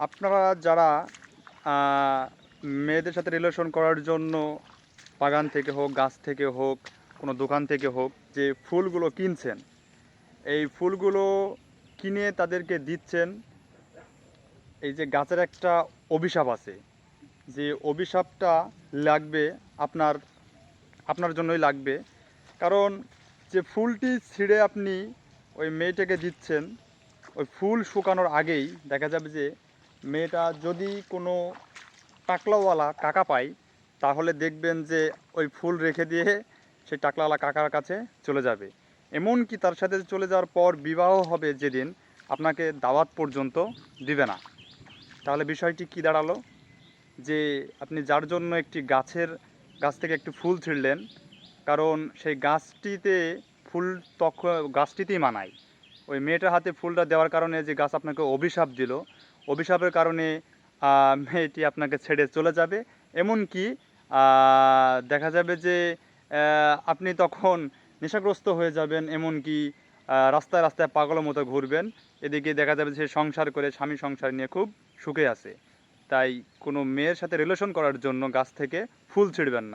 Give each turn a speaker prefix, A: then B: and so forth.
A: আপনারা যারা মেয়েদের সাথে রিলেশন করার জন্য বাগান থেকে হোক, গাছ থেকে হোক, কোনো দোকান থেকে হোক, যে ফুলগুলো কিনছেন, এই ফুলগুলো কিনে তাদেরকে দিচ্ছেন, এই যে গাছের একটা অভিশাপ আছে, যে অভিশাপটা লাগবে আপনার আপনার জন্যই লাগবে। কারণ যে ফুলটি ছিঁড়ে আপনি ওই মেয়েটাকে দিচ্ছেন, ওই ফুল শুকানোর আগেই দেখা যাবে যে মেয়েটা যদি কোনো টাকলাওয়ালা কাকা পায়, তাহলে দেখবেন যে ওই ফুল রেখে দিয়ে সেই টাকলাওয়ালা কাকার কাছে চলে যাবে। এমনকি তার সাথে চলে যাওয়ার পর বিবাহ হবে যেদিন, আপনাকে দাওয়াত পর্যন্ত দিবে না। তাহলে বিষয়টি কি দাঁড়ালো? যে আপনি যার জন্য একটি গাছ থেকে একটি ফুল ছিঁড়লেন, কারণ সেই গাছটিতে ফুল তখন গাছটিতেই মানায়। ওই মেয়েটার হাতে ফুলটা দেওয়ার কারণে যে গাছ আপনাকে অভিশাপ দিল, অভিশাপের কারণে মেয়েটি আপনাকে ছেড়ে চলে যাবে। এমনকি দেখা যাবে যে আপনি তখন নেশাগ্রস্ত হয়ে যাবেন, এমনকি রাস্তায় রাস্তায় পাগলের মতো ঘুরবেন। এদিকে দেখা যাবে যে সে সংসার করে, স্বামী সংসার নিয়ে খুব সুখে আছে। তাই কোনো মেয়ের সাথে রিলেশন করার জন্য গাছ থেকে ফুল ছিঁড়বেন না।